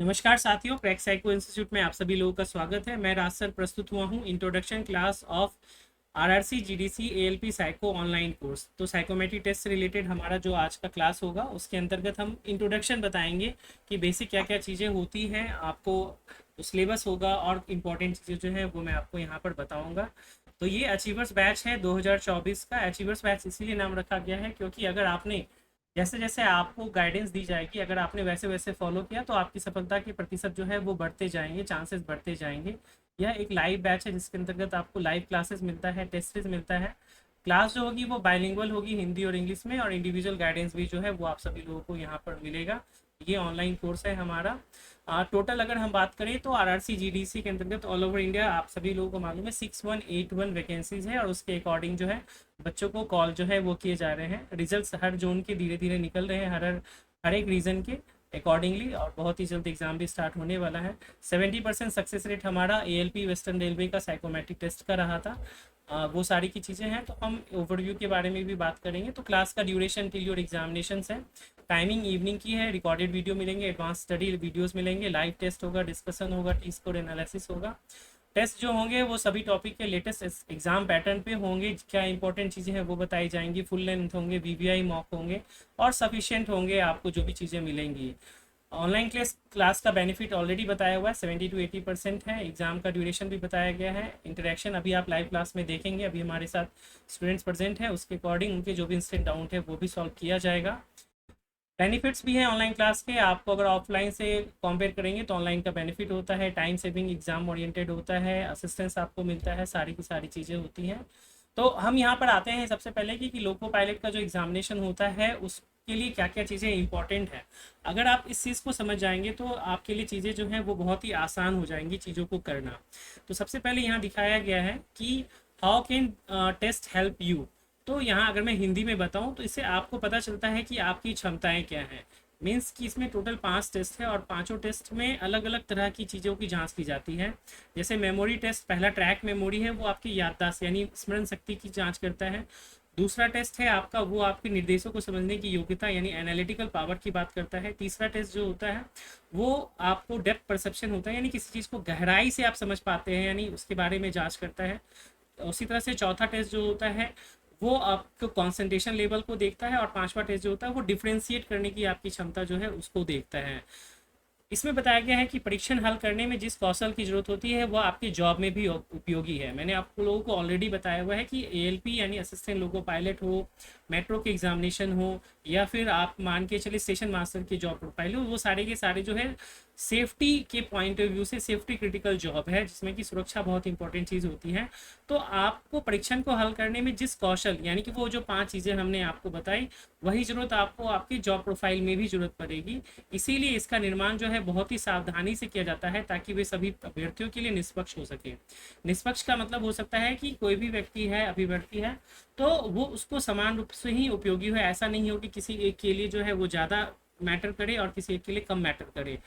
नमस्कार साथियों, crack psycho institute में आप सभी लोगों का स्वागत है। मैं राज सर प्रस्तुत हुआ हूँ introduction class of RRC GDC ALP psycho online course. तो साइकोमेट्री टेस्ट से रिलेटेड हमारा जो आज का क्लास होगा उसके अंतर्गत हम इंट्रोडक्शन बताएंगे कि बेसिक क्या क्या चीज़ें होती हैं। आपको सिलेबस होगा और इम्पोर्टेंट चीज़ें जो है वो मैं आपको यहाँ पर बताऊँगा। तो ये अचीवर्स बैच है 2024 का। अचीवर्स बैच इसीलिए नाम रखा गया है क्योंकि अगर आपने जैसे जैसे आपको गाइडेंस दी जाएगी, अगर आपने वैसे वैसे फॉलो किया तो आपकी सफलता के प्रतिशत जो है वो बढ़ते जाएंगे, चांसेस बढ़ते जाएंगे। यह एक लाइव बैच है जिसके अंतर्गत आपको लाइव क्लासेस मिलता है, टेस्ट सीरीज मिलता है। क्लास जो होगी वो बाइलिंगुअल होगी, हिंदी और इंग्लिश में, और इंडिविजुअल गाइडेंस भी जो है वो आप सभी लोगों को यहाँ पर मिलेगा। ये ऑनलाइन कोर्स है हमारा। टोटल अगर हम बात करें तो आरआरसी जीडीसी के अंतर्गत ऑल ओवर इंडिया आप सभी लोगों को मालूम है 6181 वैकेंसीज है, और उसके अकॉर्डिंग जो है बच्चों को कॉल जो है वो किए जा रहे हैं। रिजल्ट्स हर जोन के धीरे धीरे निकल रहे हैं, हर एक रीजन के अकॉर्डिंगली, और बहुत ही जल्द एग्जाम भी स्टार्ट होने वाला है। 70% सक्सेस रेट हमारा एएलपी वेस्टर्न रेलवे का साइकोमेट्रिक टेस्ट का रहा था। वो सारी की चीज़ें हैं, तो हम ओवरव्यू के बारे में भी बात करेंगे। तो क्लास का ड्यूरेशन टिल योर एग्जामिनेशन है। टाइमिंग इवनिंग की है, रिकॉर्डेड वीडियो मिलेंगे, एडवांस स्टडी वीडियोस मिलेंगे, लाइव टेस्ट होगा, डिस्कशन होगा, टी स्कोर एनालिसिस होगा। टेस्ट जो होंगे वो सभी टॉपिक के लेटेस्ट एग्जाम पैटर्न पे होंगे। क्या इंपॉर्टेंट चीज़ें हैं वो बताई जाएंगी, फुल लेंथ होंगे, वीवीआई मॉक होंगे, और सफिशिएंट होंगे आपको जो भी चीज़ें मिलेंगी। ऑनलाइन क्लास का बेनिफिट ऑलरेडी बताया हुआ है, 70 to 80% है। एग्जाम का ड्यूरेशन भी बताया गया है। इंटरेक्शन अभी आप लाइव क्लास में देखेंगे, अभी हमारे साथ स्टूडेंट्स प्रेजेंट है, उसके अकॉर्डिंग उनके जो भी इंस्टेंट डाउट है वो भी सॉल्व किया जाएगा। बेनिफिट्स भी हैं ऑनलाइन क्लास के। आपको अगर ऑफलाइन से कंपेयर करेंगे तो ऑनलाइन का बेनिफिट होता है, टाइम सेविंग, एग्जाम ओरिएंटेड होता है, असिस्टेंस आपको मिलता है, सारी की सारी चीज़ें होती हैं। तो हम यहाँ पर आते हैं सबसे पहले कि लोको पायलट का जो एग्जामिनेशन होता है उसके लिए क्या क्या चीज़ें इंपॉर्टेंट है। अगर आप इस चीज़ को समझ जाएंगे तो आपके लिए चीज़ें जो हैं वो बहुत ही आसान हो जाएंगी चीज़ों को करना। तो सबसे पहले यहाँ दिखाया गया है कि how can test help you. तो यहाँ अगर मैं हिंदी में बताऊँ तो इससे आपको पता चलता है कि आपकी क्षमताएं क्या हैं। मीन्स कि इसमें टोटल 5 टेस्ट है, और पांचों टेस्ट में अलग अलग तरह की चीज़ों की जांच की जाती है। जैसे मेमोरी टेस्ट, पहला ट्रैक मेमोरी है, वो आपकी याददाश्त यानी स्मरण शक्ति की जांच करता है। दूसरा टेस्ट है आपका, वो आपके निर्देशों को समझने की योग्यता यानी एनालिटिकल पावर की बात करता है। तीसरा टेस्ट जो होता है वो आपको डेप्थ परसेप्शन होता है, यानी किसी चीज़ को गहराई से आप समझ पाते हैं, यानी उसके बारे में जांच करता है। उसी तरह से चौथा टेस्ट जो होता है वो आपको कंसंट्रेशन लेवल को देखता है, और पांचवा टेस्ट जो होता है वो डिफ्रेंशिएट करने की आपकी क्षमता जो है उसको देखता है। इसमें बताया गया है कि परीक्षण हल करने में जिस कौशल की जरूरत होती है वह आपके जॉब में भी उपयोगी है। मैंने आप लोगों को ऑलरेडी बताया हुआ है कि एएलपी यानी असिस्टेंट लोको पायलट हो, मेट्रो के एग्जामिनेशन हो, या फिर आप मान के चलिए स्टेशन मास्टर की जॉब प्रोफाइल हो, वो सारे के सारे जो है सेफ्टी के पॉइंट ऑफ व्यू से सेफ्टी क्रिटिकल जॉब है, जिसमें कि सुरक्षा बहुत इंपॉर्टेंट चीज़ होती है। तो आपको परीक्षण को हल करने में जिस कौशल यानी कि वो जो 5 चीज़ें हमने आपको बताई, वही जरूरत आपको आपकी जॉब प्रोफाइल में भी जरूरत पड़ेगी। इसीलिए इसका निर्माण जो है बहुत ही सावधानी से किया जाता है ताकि वे सभी अभ्यर्थियों के लिए निष्पक्ष हो सके। निष्पक्ष का मतलब हो सकता है कि कोई भी व्यक्ति है, अभ्यर्थी है, तो वो उसको समान रूप से ही उपयोगी हो। ऐसा नहीं हो कि किसी एक के लिए जो है वो ज़्यादा मैटर करे और किसी एक के लिए कम मैटर करे।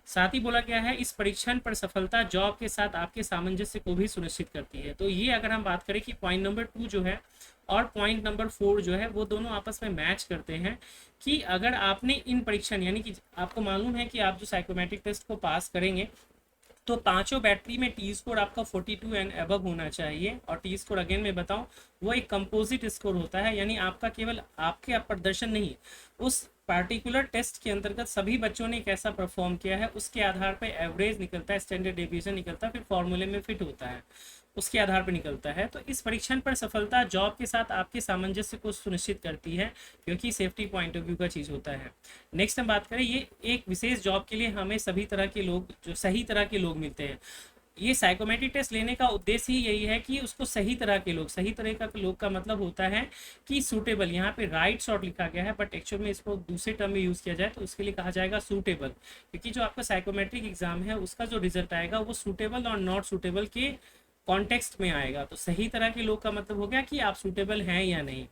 साथ ही बोला गया है इस परीक्षण पर सफलता जॉब के साथ आपके सामंजस्य को भी सुनिश्चित करती है। तो ये अगर हम बात करें कि पॉइंट नंबर 2 जो है और पॉइंट नंबर 4 जो है वो दोनों आपस में मैच करते हैं, कि अगर आपने इन परीक्षण यानी कि आपको मालूम है कि आप जो साइकोमेट्रिक टेस्ट को पास करेंगे तो पांचों बैटरी में टी स्कोर आपका 42 एंड अबव होना चाहिए। और टी स्कोर अगेन मैं बताऊं वो एक कंपोजिट स्कोर होता है, यानी आपका केवल आपके प्रदर्शन नहीं, उस पार्टिकुलर टेस्ट के अंतर्गत सभी बच्चों ने कैसा परफॉर्म किया है उसके आधार पर एवरेज निकलता है, स्टैंडर्ड डेविएशन निकलता है, फिर फॉर्मूले में फिट होता है, उसके आधार पर निकलता है। तो इस परीक्षण पर सफलता जॉब के साथ आपके सामंजस्य को सुनिश्चित करती है, क्योंकि सेफ्टी पॉइंट ऑफ व्यू का चीज़ होता है। नेक्स्ट हम बात करें, ये एक विशेष जॉब के लिए हमें सभी तरह के लोग, जो सही तरह के लोग मिलते हैं। ये साइकोमेट्रिक टेस्ट लेने का उद्देश्य ही यही है कि उसको सही तरह के लोग, सही तरह का लोग का मतलब होता है कि सूटेबल, यहाँ पे राइट शॉर्ट लिखा गया है बट एक्चुअल में इसको दूसरे टर्म में यूज़ किया जाए तो उसके लिए कहा जाएगा सूटेबल, क्योंकि जो आपका साइकोमेट्रिक एग्जाम है उसका जो रिजल्ट आएगा वो सूटेबल और नॉट सूटेबल के कॉन्टेक्स्ट में आएगा। तो सही तरह के लोग का मतलब हो गया कि आप सूटेबल हैं या नहीं।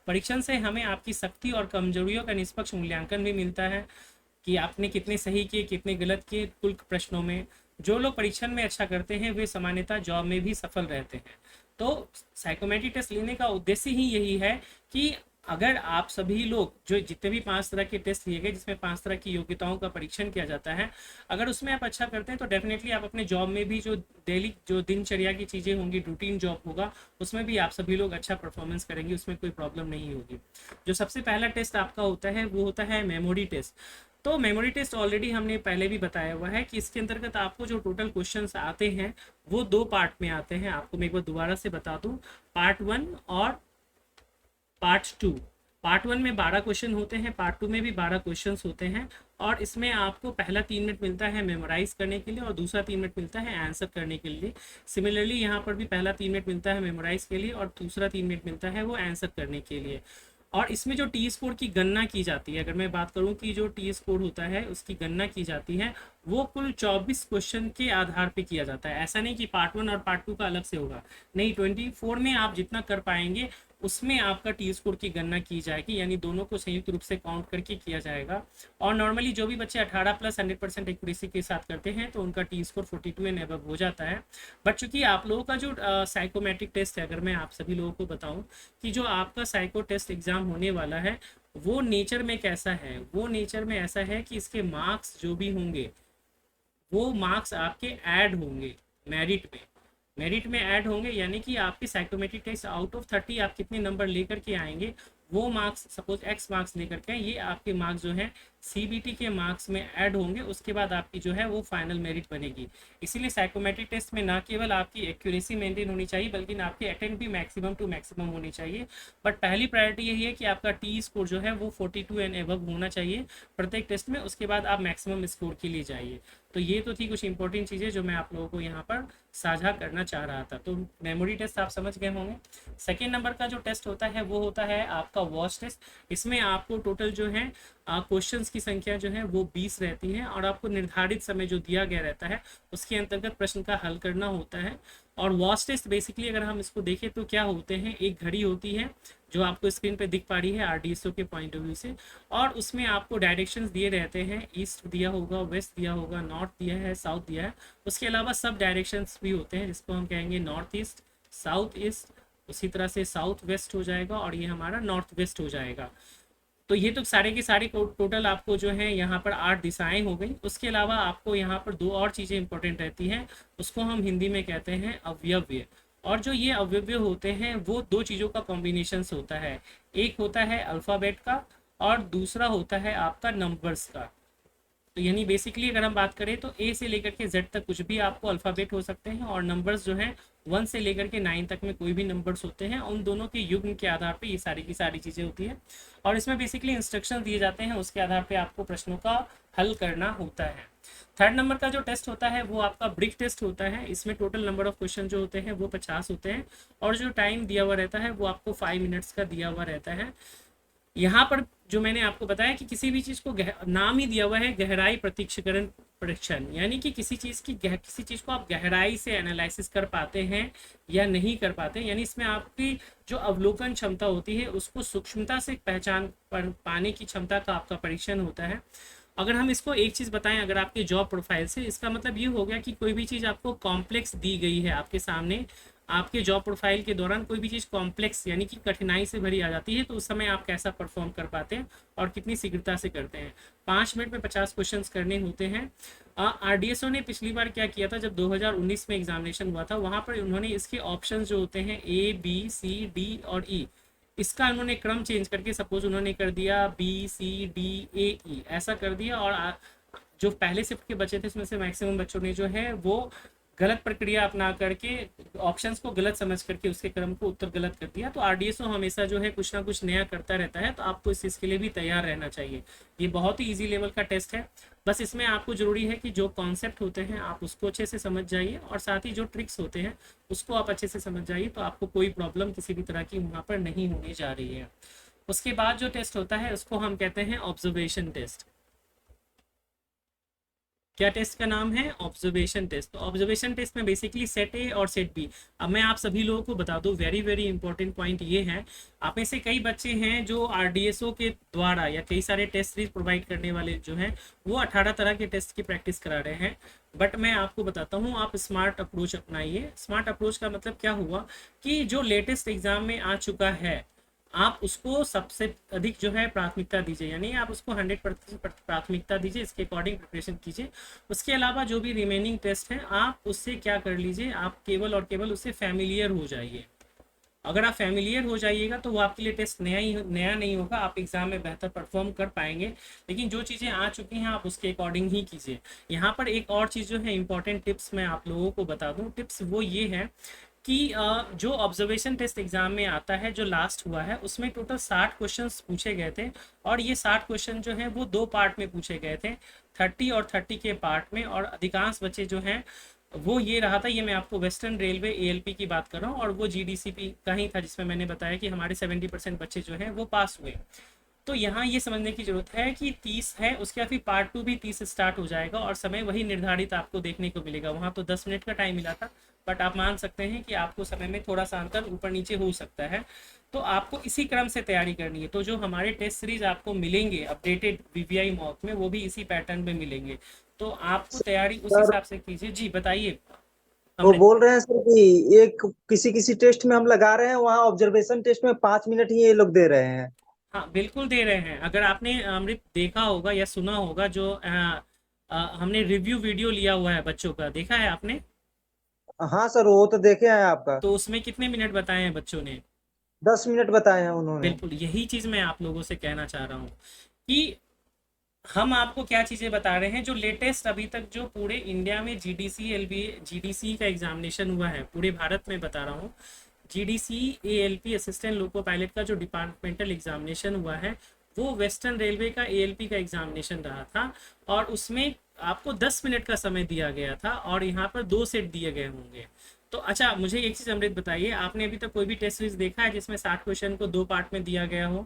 परीक्षण से हमें आपकी शक्ति और कमजोरियों का निष्पक्ष मूल्यांकन भी मिलता है, कि आपने कितने सही किए कितने गलत किए कुल प्रश्नों में। जो लोग परीक्षण में अच्छा करते हैं वे सामान्यतः जॉब में भी सफल रहते हैं। तो साइकोमेट्रिक टेस्ट लेने का उद्देश्य ही यही है कि अगर आप सभी लोग जो जितने भी 5 तरह के टेस्ट लिए गए जिसमें 5 तरह की योग्यताओं का परीक्षण किया जाता है, अगर उसमें आप अच्छा करते हैं तो डेफिनेटली आप अपने जॉब में भी जो डेली जो दिनचर्या की चीज़ें होंगी, रूटीन जॉब होगा, उसमें भी आप सभी लोग अच्छा परफॉर्मेंस करेंगे, उसमें कोई प्रॉब्लम नहीं होगी। जो सबसे पहला टेस्ट आपका होता है वो होता है मेमोरी टेस्ट। तो मेमोरी टेस्ट ऑलरेडी हमने पहले भी बताया हुआ है कि इसके अंतर्गत आपको जो टोटल क्वेश्चंस आते हैं वो 2 पार्ट में आते हैं। आपको मैं एक बार दोबारा से बता दूं, पार्ट 1 और पार्ट 2। पार्ट 1 में 12 क्वेश्चन होते हैं, पार्ट 2 में भी 12 क्वेश्चंस होते हैं। और इसमें आपको पहला 3 मिनट मिलता है मेमोराइज करने के लिए और दूसरा 3 मिनट मिलता है आंसर करने के लिए। सिमिलरली यहाँ पर भी पहला 3 मिनट मिलता है मेमोराइज के लिए और दूसरा 3 मिनट मिलता है वो आंसर करने के लिए। और इसमें जो टी स्कोर की गणना की जाती है, अगर मैं बात करूं कि जो टी स्कोर होता है उसकी गणना की जाती है, वो कुल 24 क्वेश्चन के आधार पे किया जाता है। ऐसा नहीं कि पार्ट 1 और पार्ट 2 का अलग से होगा, नहीं, 24 में आप जितना कर पाएंगे उसमें आपका टी स्कोर की गणना की जाएगी, यानी दोनों को संयुक्त रूप से काउंट करके किया जाएगा। और नॉर्मली जो भी बच्चे 18 प्लस 100% एक्यूरेसी के साथ करते हैं तो उनका टी स्कोर 42 एंड अबव हो जाता है। बट चूंकि आप लोगों का जो साइकोमेट्रिक टेस्ट है, अगर मैं आप सभी लोगों को बताऊं कि जो आपका साइको टेस्ट एग्जाम होने वाला है वो नेचर में कैसा है, वो नेचर में ऐसा है कि इसके मार्क्स जो भी होंगे वो मार्क्स आपके ऐड होंगे मेरिट में ऐड होंगे, यानी कि आपकी साइकोमेट्रिक टेस्ट आउट ऑफ 30 आप कितने नंबर लेकर के आएंगे, वो मार्क्स सपोज एक्स मार्क्स लेकर के, ये आपके मार्क्स जो है सीबीटी के मार्क्स में ऐड होंगे, उसके बाद आपकी जो है वो फाइनल मेरिट बनेगी। इसीलिए साइकोमेट्रिक टेस्ट में ना केवल आपकी एक्यूरेसी मेंटेन होनी चाहिए बल्कि आपकी अटेम्प्ट भी मैक्सिमम टू मैक्सिमम होनी चाहिए। बट पहली प्रायोरिटी यही है कि आपका टी स्कोर जो है वो 42 एंड एबव होना चाहिए प्रत्येक टेस्ट में, उसके बाद आप मैक्सिमम स्कोर के लिए जाइए। तो ये तो थी कुछ इंपॉर्टेंट चीज़ें जो मैं आप लोगों को यहाँ पर साझा करना चाह रहा था। तो मेमोरी टेस्ट आप समझ गए होंगे। सेकेंड नंबर का जो टेस्ट होता है वो होता है आपका वॉच टेस्ट। इसमें आपको टोटल जो है क्वेश्चंस की संख्या जो है वो 20 रहती है और आपको निर्धारित समय जो दिया गया रहता है उसके अंतर्गत प्रश्न का हल करना होता है। और वॉच टेस्ट बेसिकली अगर हम इसको देखें तो क्या होते हैं, एक घड़ी होती है जो आपको स्क्रीन पे दिख पा रही है आरडीएसओ के पॉइंट ऑफ व्यू से, और उसमें आपको डायरेक्शंस दिए रहते हैं, ईस्ट दिया होगा, वेस्ट दिया होगा, नॉर्थ दिया है, साउथ दिया है। उसके अलावा सब डायरेक्शंस भी होते हैं जिसको हम कहेंगे नॉर्थ ईस्ट, साउथ ईस्ट, उसी तरह से साउथ वेस्ट हो जाएगा और ये हमारा नॉर्थ वेस्ट हो जाएगा। तो ये तो सारे के सारे टोटल आपको जो है यहाँ पर 8 दिशाएं हो गई। उसके अलावा आपको यहाँ पर 2 और चीज़ें इंपॉर्टेंट रहती हैं, उसको हम हिंदी में कहते हैं अवयव्य। और जो ये अवयव्य होते हैं वो 2 चीज़ों का कॉम्बिनेशन होता है, एक होता है अल्फ़ाबेट का और दूसरा होता है आपका नंबर्स का। तो यानी बेसिकली अगर हम बात करें तो ए से लेकर के जेड तक कुछ भी आपको अल्फ़ाबेट हो सकते हैं और नंबर्स जो हैं 1 से लेकर के 9 तक में कोई भी नंबर्स होते हैं, उन दोनों के युग्म के आधार पे ये सारी की सारी चीज़ें होती हैं। और इसमें बेसिकली इंस्ट्रक्शन दिए जाते हैं, उसके आधार पे आपको प्रश्नों का हल करना होता है। थर्ड नंबर का जो टेस्ट होता है वो आपका ब्रिक टेस्ट होता है। इसमें टोटल नंबर ऑफ क्वेश्चन जो होते हैं वो 50 होते हैं और जो टाइम दिया हुआ रहता है वो आपको 5 मिनट्स का दिया हुआ रहता है। यहाँ पर जो मैंने आपको बताया कि किसी भी चीज़ को नाम ही दिया हुआ है गहराई प्रत्यक्षीकरण परीक्षण, यानी कि किसी चीज़ को आप गहराई से एनालिसिस कर पाते हैं या नहीं कर पाते, यानी इसमें आपकी जो अवलोकन क्षमता होती है उसको सूक्ष्मता से पहचान पाने की क्षमता का आपका परीक्षण होता है। अगर हम इसको एक चीज़ बताएं, अगर आपके जॉब प्रोफाइल से, इसका मतलब ये हो गया कि कोई भी चीज़ आपको कॉम्प्लेक्स दी गई है आपके सामने, आपके जॉब प्रोफाइल के दौरान कोई भी चीज़ कॉम्प्लेक्स यानी कि कठिनाई से भरी आ जाती है तो उस समय आप कैसा परफॉर्म कर पाते हैं और कितनी शीघ्रता से करते हैं। 5 मिनट में 50 क्वेश्चन करने होते हैं। आरडीएसओ ने पिछली बार क्या किया था, जब 2019 में एग्जामिनेशन हुआ था वहाँ पर उन्होंने इसके ऑप्शन जो होते हैं ए बी सी डी और ई, इसका उन्होंने क्रम चेंज करके सपोज उन्होंने कर दिया बी सी डी ए ई ऐसा कर दिया, और जो पहले शिफ्ट के बचे थे उसमें से मैक्सिमम बच्चों ने जो है वो गलत प्रक्रिया अपना करके ऑप्शंस को गलत समझ करके उसके क्रम को उत्तर गलत कर दिया। तो आरडीएसओ हमेशा जो है कुछ ना कुछ नया करता रहता है, तो आपको इस चीज़ के लिए भी तैयार रहना चाहिए। ये बहुत ही इजी लेवल का टेस्ट है, बस इसमें आपको जरूरी है कि जो कॉन्सेप्ट होते हैं आप उसको अच्छे से समझ जाइए और साथ ही जो ट्रिक्स होते हैं उसको आप अच्छे से समझ जाइए, तो आपको कोई प्रॉब्लम किसी भी तरह की वहाँ पर नहीं होने जा रही है। उसके बाद जो टेस्ट होता है उसको हम कहते हैं ऑब्जर्वेशन टेस्ट। क्या टेस्ट का नाम है? Observation test. तो ऑब्जर्वेशन टेस्ट में बेसिकली सेट ए और सेट बी। अब मैं आप सभी लोगों को बता दूं, वेरी वेरी इंपॉर्टेंट पॉइंट ये है, आप में से कई बच्चे हैं जो आरडीएसओ के द्वारा या कई सारे टेस्ट सीरीज प्रोवाइड करने वाले जो हैं वो 18 तरह के टेस्ट की प्रैक्टिस करा रहे हैं। बट मैं आपको बताता हूँ, आप स्मार्ट अप्रोच अपनाइए। स्मार्ट अप्रोच का मतलब क्या हुआ कि जो लेटेस्ट एग्जाम में आ चुका है आप उसको सबसे अधिक जो है प्राथमिकता दीजिए, यानी आप उसको 100% प्राथमिकता दीजिए, इसके अकॉर्डिंग प्रिपरेशन कीजिए। उसके अलावा जो भी रिमेनिंग टेस्ट हैं आप उससे क्या कर लीजिए, आप केवल और केवल उससे फैमिलियर हो जाइए। अगर आप फैमिलियर हो जाइएगा तो वो आपके लिए टेस्ट नया नहीं होगा, आप एग्जाम में बेहतर परफॉर्म कर पाएंगे। लेकिन जो चीज़ें आ चुकी हैं आप उसके अकॉर्डिंग ही कीजिए। यहाँ पर एक और चीज़ जो है इंपॉर्टेंट टिप्स मैं आप लोगों को बता दूँ, टिप्स वो ये है कि जो ऑब्जर्वेशन टेस्ट एग्जाम में आता है जो लास्ट हुआ है उसमें टोटल 60 क्वेश्चंस पूछे गए थे, और ये 60 क्वेश्चन जो है वो 2 पार्ट में पूछे गए थे, 30 और 30 के पार्ट में। और अधिकांश बच्चे जो हैं वो ये रहा था, ये मैं आपको वेस्टर्न रेलवे एएलपी की बात कर रहा हूँ, और वो जीडीसीपी का ही था जिसमें मैंने बताया कि हमारे 70% बच्चे जो हैं वो पास हुए। तो यहाँ ये समझने की जरूरत है कि 30 है, उसके बाद फिर पार्ट 2 भी 30 से स्टार्ट हो जाएगा, और समय वही निर्धारित आपको देखने को मिलेगा। वहाँ तो 10 मिनट का टाइम मिला था, बट आप मान सकते हैं कि आपको समय में थोड़ा सा अंतर ऊपर नीचे हो सकता है। तो आपको इसी क्रम से तैयारी करनी है। तो जो हमारे टेस्ट सीरीज आपको मिलेंगे अपडेटेड वीवीआई मॉक में, वो भी इसी पैटर्न में मिलेंगे। तो आपको तैयारी उस सर हिसाब से कीजिए। जी बताइए वो अमृत। बोल रहे हैं सर कि एक किसी किसी टेस्ट में हम लगा रहे हैं, वहाँ ऑब्जर्वेशन टेस्ट में 5 मिनट ही ये लोग दे रहे हैं। हाँ बिल्कुल दे रहे हैं। अगर आपने अमृत देखा होगा या सुना होगा, जो हमने रिव्यू वीडियो लिया हुआ है बच्चों का, देखा है आपने? हाँ सर, वो तो देखे हैं आपका। तो उसमें कितने मिनट बताए हैं बच्चों ने? 10 मिनट बताए हैं उन्होंने। बिल्कुल यही चीज मैं आप लोगों से कहना चाह रहा हूँ कि हम आपको क्या चीजें बता रहे हैं, जो लेटेस्ट अभी तक जो पूरे इंडिया में जीडीसी एलबी जीडीसी का एग्जामिनेशन हुआ है, पूरे भारत में बता रहा हूँ। GDC ALP assistant loco pilot का जो डिपार्टमेंटल एग्जामिनेशन हुआ है, वो वेस्टर्न रेलवे का एएलपी का एग्जामिनेशन रहा था, और उसमें आपको 10 मिनट का समय दिया गया था, और यहाँ पर 2 सेट दिए गए होंगे। तो अच्छा, मुझे एक चीज अमृत बताइए, आपने अभी तक कोई भी टेस्ट सीरीज देखा है जिसमें 60 क्वेश्चन को 2 पार्ट में दिया गया हो?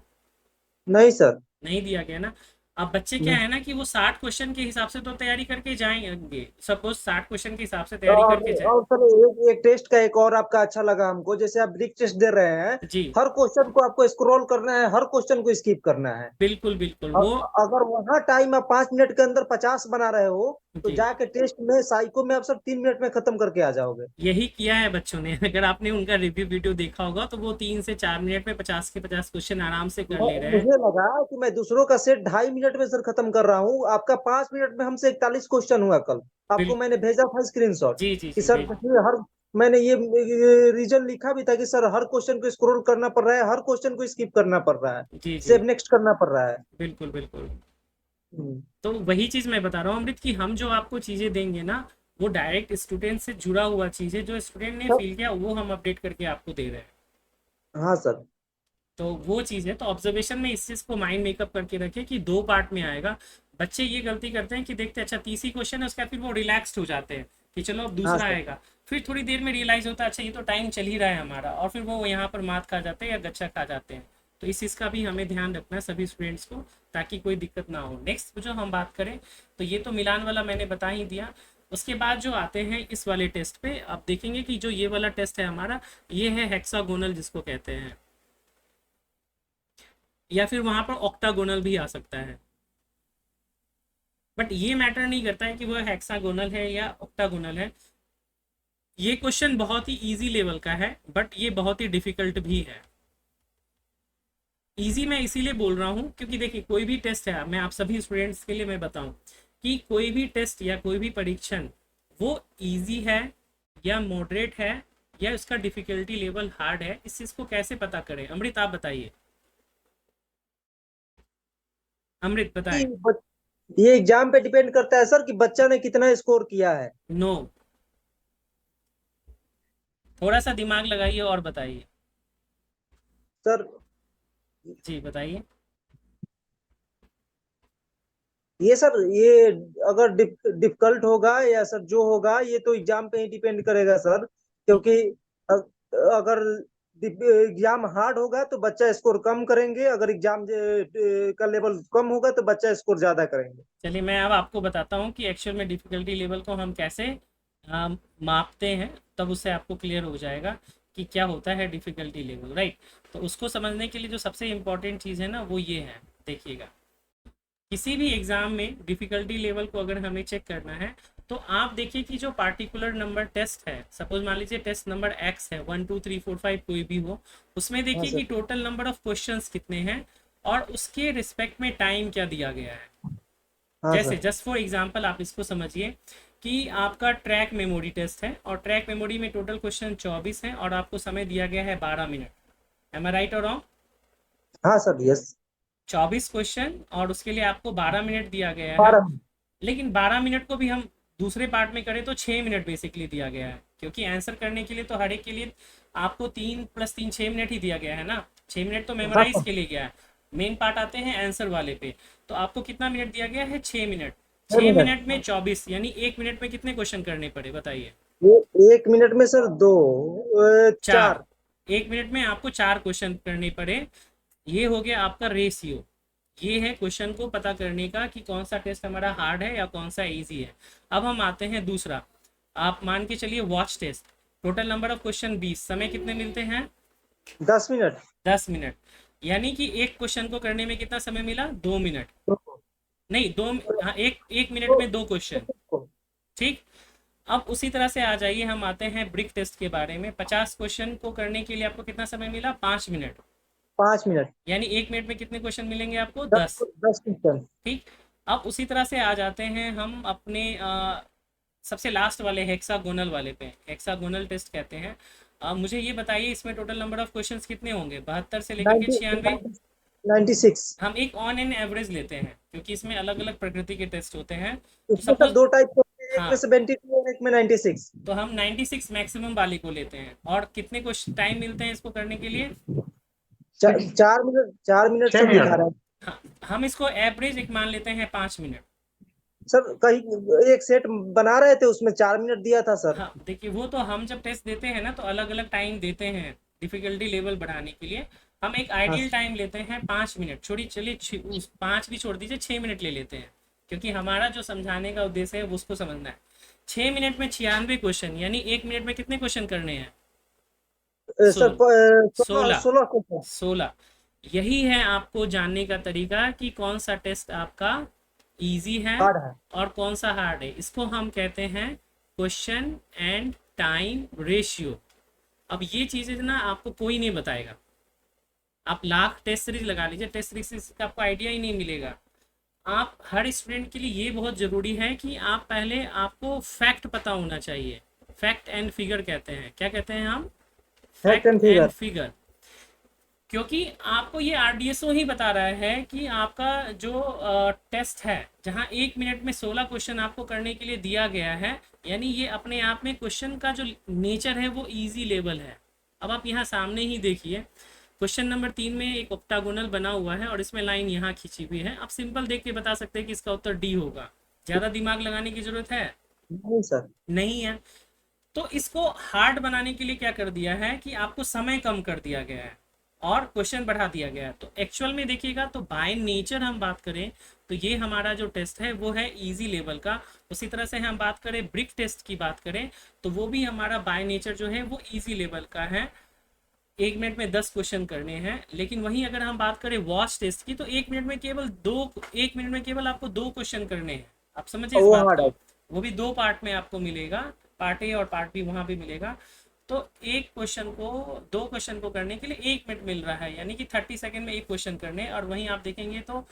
नहीं सर। नहीं दिया गया ना। अब बच्चे क्या नहीं। है ना कि वो 60 क्वेश्चन के हिसाब से तो तैयारी करके जाएंगे, सपोज 60 क्वेश्चन के हिसाब से तैयारी करके जाए। और सर एक टेस्ट का एक और आपका अच्छा लगा हमको, जैसे आप ब्रीक टेस्ट दे रहे हैं। जी हर क्वेश्चन को आपको स्क्रॉल करना है, हर क्वेश्चन को स्किप करना है। बिल्कुल बिल्कुल वो। अगर वहां टाइम आप 5 मिनट के अंदर 50 बना रहे हो, तो जी जाके टेस्ट में साइको में आप सब 3 मिनट में खत्म करके आ जाओगे। यही किया है बच्चों ने। अगर आपने उनका रिव्यू वीडियो देखा होगा तो वो 3 से 4 मिनट में 50 के 50 क्वेश्चन आराम से कर ले रहे हैं। मुझे लगा कि मैं दूसरों का सेट 2.5 मिनट में सर खत्म कर रहा हूँ, आपका 5 मिनट में हमसे 41 क्वेश्चन हुआ कल। आपको बिल मैंने भेजा था स्क्रीनशॉट जी जी कि जी सर बिल देखिए, हर मैंने ये रीजन लिखा भी था कि सर हर क्वेश्चन को स्क्रॉल करना पड़ रहा है, हर क्वेश्चन को स्किप करना पड़ रहा है, जी जी सेव नेक्स्ट करना पड़ रहा है। बिल्कुल बिल्कुल। हम्म। तो वही चीज मैं बता रहा हूँ अमृत, कि हम जो आपको चीजें देंगे ना, वो डायरेक्ट स्टूडेंट से जुड़ा हुआ चीज है, जो स्टूडेंट ने सर। फील किया वो हम अपडेट करके आपको दे रहे हैं। हाँ सर। तो वो चीज़ है। तो ऑब्जर्वेशन में इस चीज़ को माइंड मेकअप करके रखे कि 2 पार्ट में आएगा। बच्चे ये गलती करते हैं कि देखते अच्छा 30 ही क्वेश्चन है, उसके बाद फिर वो रिलैक्स्ड हो जाते हैं कि चलो अब हाँ दूसरा सर। आएगा। फिर थोड़ी देर में रियलाइज होता है अच्छा ये तो टाइम चल ही रहा है हमारा, और फिर वो यहाँ पर मात खा जाते हैं या गच्छा खा जाते हैं। तो इस चीज़ का भी हमें ध्यान रखना है सभी स्टूडेंट्स को, ताकि कोई दिक्कत ना हो। नेक्स्ट जो हम बात करें, तो ये तो मिलान वाला मैंने बता ही दिया। उसके बाद जो आते हैं इस वाले टेस्ट पे, आप देखेंगे कि जो ये वाला टेस्ट है हमारा, ये है हेक्सागोनल जिसको कहते हैं, या फिर वहां पर ऑक्टागोनल भी आ सकता है। बट ये मैटर नहीं करता है कि वो हेक्सागोनल है या ऑक्टागोनल है। ये क्वेश्चन बहुत ही इजी लेवल का है, बट ये बहुत ही डिफिकल्ट भी है। इजी मैं इसीलिए बोल रहा हूँ क्योंकि देखिए कोई भी टेस्ट है, मैं आप सभी स्टूडेंट्स के लिए मैं बताऊं कि कोई भी टेस्ट या कोई भी परीक्षण, वो इजी है या मॉडरेट है या उसका डिफिकल्टी लेवल हार्ड है, इस चीज को कैसे पता करें? अमृत आप बताइए। अमृत बताएं। ये एग्जाम पे डिपेंड करता है सर कि बच्चा ने कितना स्कोर किया है। नो, थोड़ा सा दिमाग लगाइए और बताइए। सर जी बताइए। ये सर ये अगर डिफिकल्ट होगा या सर जो होगा, ये तो एग्जाम पे ही डिपेंड करेगा सर, क्योंकि अगर एग्जाम हार्ड होगा तो बच्चा स्कोर कम करेंगे, अगर एग्जाम का लेवल कम होगा तो बच्चा स्कोर ज्यादा करेंगे। चलिए मैं अब आपको बताता हूँ कि एक्चुअल में डिफ़िकल्टी लेवल को हम कैसे मापते हैं, तब उससे आपको क्लियर हो जाएगा कि क्या होता है डिफ़िकल्टी लेवल, राइट। तो उसको समझने के लिए जो सबसे इम्पोर्टेंट चीज़ है ना, वो ये है, देखिएगा। किसी भी एग्ज़ाम में डिफ़िकल्टी लेवल को अगर हमें चेक करना है, तो आप देखिए कि जो पार्टिकुलर नंबर टेस्ट है, सपोज मान लीजिए टेस्ट नंबर एक्स है, 1 2 3 4 5 कोई भी हो, उसमें हाँ देखिए सर। कि टोटल नंबर ऑफ क्वेश्चंस कितने हैं और उसके रिस्पेक्ट में टाइम क्या दिया गया है। हाँ जैसे सर। जस्ट फॉर एग्जांपल आप इसको समझिए कि आपका ट्रैक मेमोरी टेस्ट है और ट्रैक मेमोरी में टोटल क्वेश्चन 24 है और आपको समय दिया गया है 12 मिनट। एम आई राइट और रॉन्ग? हाँ सर, यस। 24 क्वेश्चन और उसके लिए आपको 12 मिनट दिया गया है। 12। लेकिन 12 मिनट को भी हम दूसरे पार्ट में करें तो 6 मिनट बेसिकली दिया गया है, क्योंकि आंसर करने के लिए तो हर एक के लिए आपको 3 + 3 6 मिनट ही दिया गया है ना। 6 मिनट तो हाँ मेमोराइज सर। के लिए गया है। मेन पार्ट आते हैं आंसर वाले पे। तो आपको कितना मिनट दिया गया है? 6 मिनट। छह छः मिनट मिनट में 24 यानी 1 मिनट में कितने क्वेश्चन करने पड़े बताइए? ये 1 मिनट में सर दो, चार। चार। 1 मिनट में आपको 4 क्वेश्चन करने पड़े। ये हो गया आपका रेशियो। ये है क्वेश्चन को पता करने का कि कौन सा टेस्ट हमारा हार्ड है या कौन सा इजी है। अब हम आते हैं दूसरा। आप मान के चलिए watch test. Total number of question 20, समय कितने मिलते हैं? 10 मिनट। 10 मिनट। यानी कि एक क्वेश्चन को करने में कितना समय मिला? 2 मिनट। तो, नहीं, दो। हाँ, एक एक मिनट तो, में दो क्वेश्चन। तो, ठीक। अब उसी तरह से आ जाइए, हम आते हैं ब्रिक टेस्ट के बारे में। 50 क्वेश्चन को करने के लिए आपको कितना समय मिला? 5 मिनट। 5 मिनट। यानी 1 मिनट में कितने क्वेश्चन मिलेंगे आपको? दस 10। 10 क्वेश्चन। ठीक। अब उसी तरह से आ जाते हैं हम अपने सबसे लास्ट वाले हेक्सागोनल वाले पे। हेक्सागोनल टेस्ट कहते हैं। मुझे ये बताइए इसमें टोटल नंबर ऑफ क्वेश्चंस कितने होंगे? 72 से लेकर के 96। 96। हम एक ऑन एन एवरेज लेते हैं क्योंकि इसमें अलग अलग प्रकृति के टेस्ट होते हैं। तो इसमें सर सपोज, दो टाइप के होते हैं, एक हाँ, में 72 और एक में 96। तो हम 96 मैक्सिमम वाले को लेते हैं। और कितने को टाइम मिलते हैं इसको करने के लिए? 4 मिनट, 4 मिनट सर दिखा रहा है। हाँ, हम इसको एवरेज एक मान लेते हैं 5 मिनट। सर कहीं एक सेट बना रहे थे, उसमें 4 मिनट दिया था सर। हाँ देखिए, वो तो हम जब टेस्ट देते हैं ना तो अलग अलग टाइम देते हैं डिफिकल्टी लेवल बढ़ाने के लिए। हम एक हाँ आइडियल टाइम लेते हैं 5 मिनट। छोड़ी चलिए, उस 5 भी छोड़ दीजिए, 6 मिनट ले लेते हैं, क्योंकि हमारा जो समझाने का उद्देश्य है वो उसको समझना है। 6 मिनट में 96 क्वेश्चन, यानी 1 मिनट में कितने क्वेश्चन करने हैं? सर 16 16। 16 क्वेश्चन। 16। यही है आपको जानने का तरीका कि कौन सा टेस्ट आपका इजी है हार्ड है। और कौन सा हार्ड है। इसको हम कहते हैं क्वेश्चन एंड टाइम रेशियो। अब ये चीज़ें ना आपको कोई नहीं बताएगा। आप लाख टेस्ट सीरीज लगा लीजिए, टेस्ट सीरीज का आपको आइडिया ही नहीं मिलेगा। आप हर स्टूडेंट के लिए ये बहुत ज़रूरी है कि आप पहले, आपको फैक्ट पता होना चाहिए। फैक्ट एंड फिगर कहते हैं, क्या कहते हैं हम? Fact and fact and figure. Figure. क्योंकि आपको ये आरडीएसओ ही बता रहा है कि आपका जो टेस्ट है, जहां 1 मिनट में 16 क्वेश्चन आपको करने के लिए दिया गया है, यानी ये अपने आप में क्वेश्चन का जो नेचर है वो इजी लेवल है। अब आप यहाँ सामने ही देखिए, क्वेश्चन नंबर 3 में एक ऑक्टागोनल बना हुआ है और इसमें लाइन यहाँ खींची हुई है। आप सिंपल देख के बता सकते हैं कि इसका उत्तर डी होगा। ज़्यादा दिमाग लगाने की जरूरत है? नहीं सर। नहीं है। तो इसको हार्ड बनाने के लिए क्या कर दिया है कि आपको समय कम कर दिया गया है और क्वेश्चन बढ़ा दिया गया है। तो एक्चुअल में देखिएगा तो बाय नेचर हम बात करें तो ये हमारा जो टेस्ट है वो है इजी लेवल का। उसी तरह से हम बात करें ब्रिक टेस्ट की बात करें तो वो भी हमारा बाय नेचर जो है वो इजी लेवल का है। 1 मिनट में 10 क्वेश्चन करने हैं। लेकिन वहीं अगर हम बात करें वॉच टेस्ट की तो 1 मिनट में केवल दो, 1 मिनट में केवल आपको 2 क्वेश्चन करने हैं। आप समझिए इस वो बात हार्ड है। को। वो भी 2 पार्ट में आपको मिलेगा, पार्ट ए और पार्ट बी वहां भी मिलेगा। तो एक क्वेश्चन को, 2 क्वेश्चन को करने के लिए 1 मिनट मिल रहा है, यानी कि 30 सेकेंड में एक क्वेश्चन करने। और वहीं आप देखेंगे तो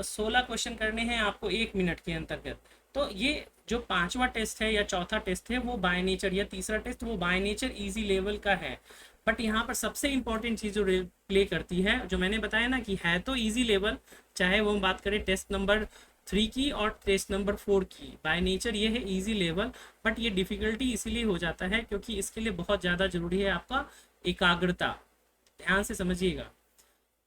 16 क्वेश्चन करने हैं आपको 1 मिनट के अंतर्गत। तो ये जो पांचवा टेस्ट है या चौथा टेस्ट है वो बाय नेचर, या तीसरा टेस्ट वो बाय नेचर इजी लेवल का है। बट यहाँ पर सबसे इंपॉर्टेंट चीज़ जो प्ले करती है, जो मैंने बताया ना कि है तो इजी लेवल, चाहे वो हम बात करें टेस्ट नंबर 3 की और टेस्ट नंबर 4 की, बाय नेचर ये है इजी लेवल। बट ये डिफिकल्टी इसीलिए हो जाता है क्योंकि इसके लिए बहुत ज़्यादा ज़रूरी है आपका एकाग्रता। ध्यान से समझिएगा।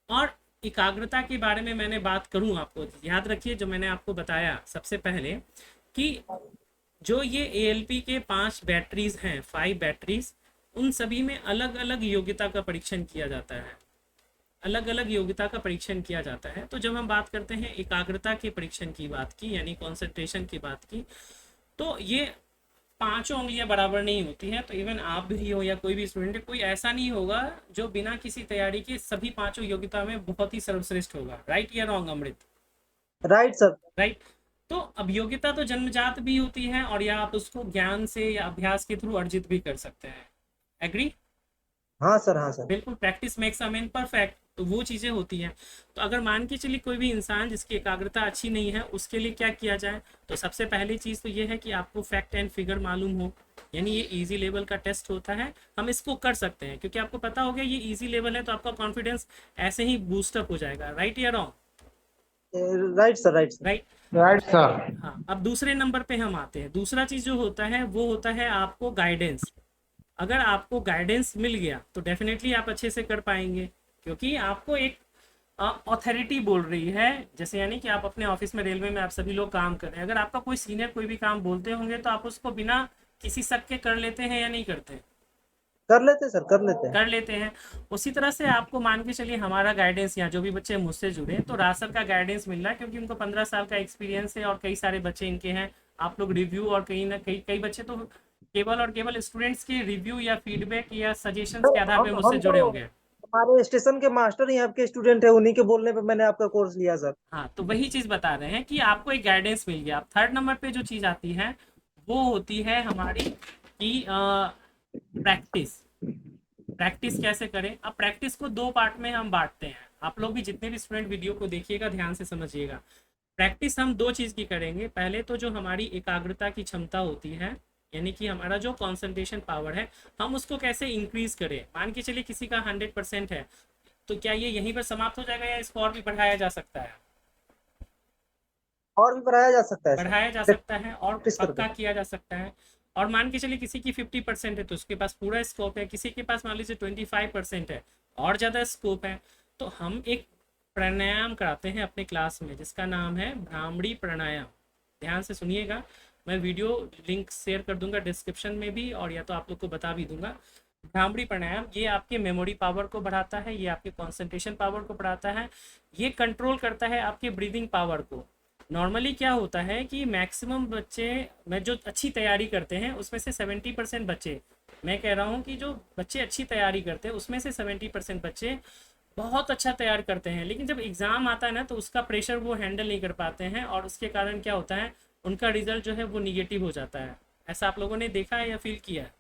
और एकाग्रता के बारे में मैंने बात करूं, आपको याद रखिए जो मैंने आपको बताया सबसे पहले कि जो ये एएलपी के 5 बैटरीज हैं, 5 बैटरीज, उन सभी में अलग अलग योग्यता का परीक्षण किया जाता है। अलग अलग योग्यता का परीक्षण किया जाता है। तो जब हम बात करते हैं एकाग्रता के परीक्षण की बात की, यानी कॉन्सेंट्रेशन की बात की, तो ये पांचों उंगलियां बराबर नहीं होती हैं। तो इवन आप भी हो या कोई भी स्टूडेंट है, कोई ऐसा नहीं होगा जो बिना किसी तैयारी के सभी पांचों योग्यता में बहुत ही सर्वश्रेष्ठ होगा। राइट या wrong Amrit? Right sir. Right. तो अब योग्यता तो जन्मजात भी होती है, और या आप उसको ज्ञान से या अभ्यास के थ्रू अर्जित भी कर सकते हैं। एग्री? हाँ सर, हाँ सर। बिल्कुल, practice makes a man perfect, तो वो चीज़ें होती हैं। तो अगर मान के चलिए कोई भी इंसान जिसकी एकाग्रता अच्छी नहीं है, उसके लिए क्या किया जाए? तो सबसे पहली चीज़ तो ये है कि आपको फैक्ट एंड फिगर मालूम हो, यानी ये इजी लेवल का टेस्ट होता है, हम इसको कर सकते हैं क्योंकि आपको पता हो गया ये इजी लेवल है, तो आपका कॉन्फिडेंस ऐसे ही बूस्टअप हो जाएगा। राइट या wrong? Right sir, right sir. Right. Right sir. हाँ, अब दूसरे नंबर पे हम आते हैं। दूसरा चीज़ जो होता है वो होता है आपको गाइडेंस। अगर आपको गाइडेंस मिल गया तो डेफिनेटली आप अच्छे से कर पाएंगे, क्योंकि आपको एक अथॉरिटी बोल रही है। जैसे यानी कि आप अपने ऑफिस में, रेलवे में आप सभी लोग काम कर रहे हैं, अगर आपका कोई सीनियर कोई भी काम बोलते होंगे तो आप उसको बिना किसी शक के कर लेते हैं या नहीं करते? कर लेते हैं सर, कर लेते हैं। कर लेते हैं। उसी तरह से आपको मान के चलिए हमारा गाइडेंस, यहाँ जो भी बच्चे मुझसे जुड़े तो रासर का गाइडेंस मिल रहा है, क्योंकि उनको 15 साल का एक्सपीरियंस है और कई सारे बच्चे इनके हैं। आप लोग रिव्यू, और कहीं ना कहीं कई बच्चे तो केवल और केवल स्टूडेंट्स के रिव्यू या फीडबैक या सजेशंस तो के आधार पे मुझसे हम जुड़े तो होंगे। हमारे स्टेशन के मास्टर ही आपके स्टूडेंट है, उन्हीं के बोलने पे मैंने आपका कोर्स लिया सर। हाँ, तो वही चीज़ बता रहे हैं कि आपको एक गाइडेंस मिल गया। अब थर्ड नंबर पे जो चीज़ आती है वो होती है हमारी कि प्रैक्टिस। प्रैक्टिस कैसे करें? अब प्रैक्टिस को दो पार्ट में हम बांटते हैं। आप लोग भी जितने भी स्टूडेंट वीडियो को देखिएगा ध्यान से समझिएगा। प्रैक्टिस हम दो चीज़ की करेंगे। पहले तो जो हमारी एकाग्रता की क्षमता होती है, यानी कि हमारा जो कंसंट्रेशन पावर है, हम उसको कैसे इंक्रीज करें। मान के चलिए किसी का 100% है, तो क्या ये यहीं पर समाप्त हो जाएगा या इसको और भी बढ़ाया जा सकता है? और भी बढ़ाया जा सकता है सर, बढ़ाया जा सकता है और प्रैक्टिस करके। पक्का किया जा सकता है। और मान के चलिए किसी की 50% है तो उसके पास पूरा स्कोप है, किसी के पास मान लीजिए 25% है, और ज़्यादा स्कोप है। तो हम एक प्राणायाम कराते हैं अपने क्लास में जिसका नाम है भ्रामरी प्राणायाम। ध्यान से सुनिएगा, मैं वीडियो लिंक शेयर कर दूंगा डिस्क्रिप्शन में भी, और या तो आप लोग को बता भी दूंगा। भ्रामरी प्राणायाम ये आपके मेमोरी पावर को बढ़ाता है, ये आपके कंसंट्रेशन पावर को बढ़ाता है, ये कंट्रोल करता है आपके ब्रीदिंग पावर को। नॉर्मली क्या होता है कि मैक्सिमम बच्चे में जो अच्छी तैयारी करते हैं उसमें से 70% बच्चे, मैं कह रहा हूँ कि जो बच्चे अच्छी तैयारी करते हैं उसमें से 70% बच्चे बहुत अच्छा तैयार करते हैं, लेकिन जब एग्ज़ाम आता है ना तो उसका प्रेशर वो हैंडल नहीं कर पाते हैं, और उसके कारण क्या होता है, उनका रिजल्ट जो है वो निगेटिव हो जाता है। ऐसा आप लोगों ने देखा है या फील किया है?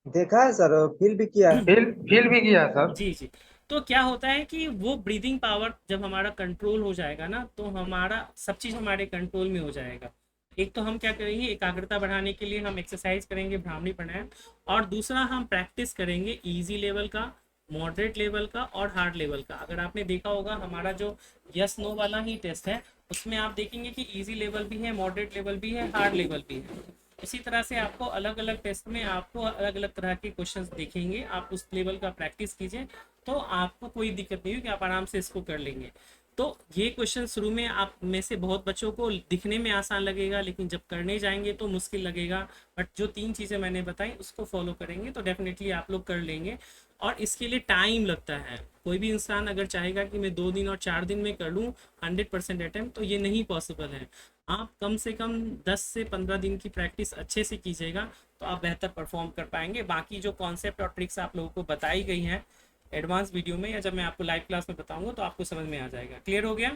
देखा है सर, फील भी किया है। फील भी किया सर। जी जी। तो क्या होता है कि वो ब्रीदिंग पावर जब हमारा कंट्रोल हो जाएगा ना, तो हमारा सब चीज़ हमारे कंट्रोल में हो जाएगा। एक तो हम क्या करेंगे, एकाग्रता बढ़ाने के लिए हम एक्सरसाइज करेंगे भ्रामरी प्राणायाम, और दूसरा हम प्रैक्टिस करेंगे इजी लेवल का, मॉडरेट लेवल का और हार्ड लेवल का। अगर आपने देखा होगा हमारा जो यस नो वाला ही टेस्ट है, उसमें आप देखेंगे कि इजी लेवल भी है, मॉडरेट लेवल भी है, हार्ड लेवल भी है। इसी तरह से आपको अलग अलग टेस्ट में आपको अलग अलग तरह के क्वेश्चंस दिखेंगे, आप उस लेवल का प्रैक्टिस कीजिए तो आपको कोई दिक्कत नहीं होगी, आप आराम से इसको कर लेंगे। तो ये क्वेश्चन शुरू में आप में से बहुत बच्चों को दिखने में आसान लगेगा, लेकिन जब करने जाएंगे तो मुश्किल लगेगा। बट जो 3 चीज़ें मैंने बताई उसको फॉलो करेंगे तो डेफिनेटली आप लोग कर लेंगे। और इसके लिए टाइम लगता है। कोई भी इंसान अगर चाहेगा कि मैं 2 दिन और 4 दिन में कर लूँ 100% अटैम्प्ट, तो ये नहीं पॉसिबल है। आप कम से कम 10 से 15 दिन की प्रैक्टिस अच्छे से कीजिएगा तो आप बेहतर परफॉर्म कर पाएंगे। बाकी जो कॉन्सेप्ट और ट्रिक्स आप लोगों को बताई गई हैं एडवांस वीडियो में, या जब मैं आपको लाइव क्लास में बताऊंगा तो आपको समझ में आ जाएगा। क्लियर हो गया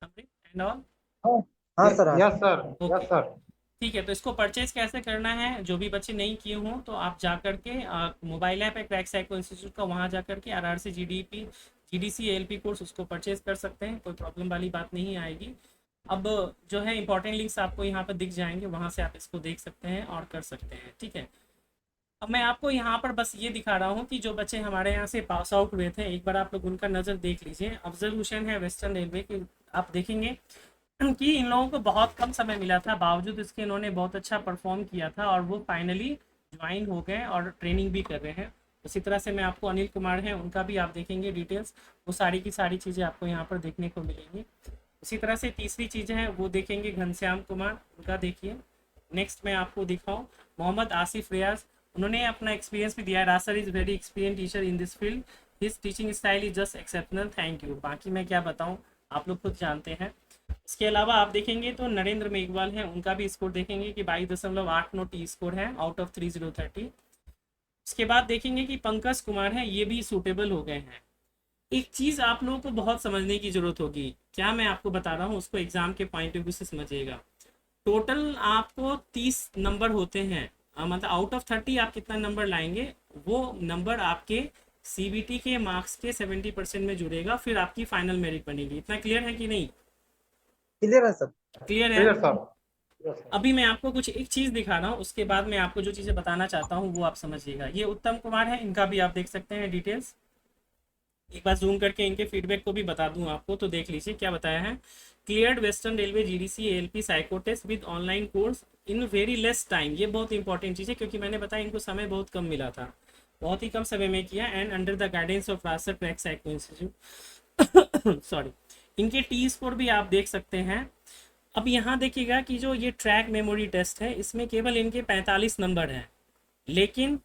एंड ऑल? हाँ हाँ सर, हाँ। Yes sir. Okay, yes sir. ठीक है। तो इसको परचेज कैसे करना है, जो भी बच्चे नहीं किए हों तो आप जा करके मोबाइल ऐप है क्रैक साइको इंस्टीट्यूट का, वहाँ जा करके RRC GDP GDC ALP course उसको परचेज कर सकते हैं, कोई प्रॉब्लम वाली बात नहीं आएगी। अब जो है इंपॉर्टेंट लिंक्स आपको यहाँ पर दिख जाएंगे, वहाँ से आप इसको देख सकते हैं और कर सकते हैं। ठीक है, अब मैं आपको यहाँ पर बस ये दिखा रहा हूँ कि जो बच्चे हमारे यहाँ से पास आउट हुए थे, एक बार आप लोग उनका नज़र देख लीजिए। ऑब्जर्वेशन है वेस्टर्न रेलवे की, आप देखेंगे कि इन लोगों को बहुत कम समय मिला था, बावजूद इसके इन्होंने बहुत अच्छा परफॉर्म किया था और वो फाइनली ज्वाइन हो गए और ट्रेनिंग भी कर रहे हैं। उसी तरह से मैं आपको अनिल कुमार हैं उनका भी आप देखेंगे डिटेल्स, वो सारी की सारी चीज़ें आपको यहाँ पर देखने को मिलेंगी। उसी तरह से तीसरी चीज़ है वो देखेंगे घनश्याम कुमार, उनका देखिए। नेक्स्ट मैं आपको दिखाऊँ मोहम्मद आसिफ रियाज, उन्होंने अपना एक्सपीरियंस भी दिया है। रासर is very experience teacher in this field, his teaching style is just exceptional, thank you. बाकी मैं क्या बताऊँ, आप लोग खुद जानते हैं। इसके अलावा आप देखेंगे तो नरेंद्र मेघवाल हैं, उनका भी स्कोर देखेंगे कि 22.89 टी स्कोर है आउट ऑफ 3030। उसके बाद देखेंगे कि पंकज कुमार हैं, ये भी सूटेबल हो गए हैं। एक चीज आप लोगों को बहुत समझने की जरूरत होगी, क्या मैं आपको बता रहा हूँ उसको एग्जाम के पॉइंट ऑफ व्यू से समझिएगा। टोटल आपको 30 नंबर होते हैं, मतलब आउट ऑफ 30 आप कितना नंबर लाएंगे, वो नंबर आपके सीबीटी के मार्क्स के 70% में जुड़ेगा, फिर आपकी फाइनल मेरिट बनेगी। इतना क्लियर है कि नहीं? क्लियर है सर। क्लियर है। Clear sir. Yes sir. अभी मैं आपको कुछ एक चीज दिखा रहा हूँ, उसके बाद मैं आपको जो चीजें बताना चाहता हूँ वो आप समझिएगा। ये उत्तम कुमार है, इनका भी आप देख सकते हैं डिटेल्स। एक बार जूम करके इनके फीडबैक को भी बता दूं आपको, तो देख लीजिए क्या बताया है। Cleared western railway GDC ALP psycho test with online course in very less time. ये बहुत इंपॉर्टेंट चीज़ है, क्योंकि मैंने बताया इनको समय बहुत कम मिला था, बहुत ही कम समय में किया। And under the guidance of रासर क्रैक साइको इंस्टीट्यूट सॉरी। इनके टी स्कोर भी आप देख सकते हैं। अब यहाँ देखिएगा कि जो ये ट्रैक मेमोरी टेस्ट है, इसमें केवल इनके 45 नंबर हैं, लेकिन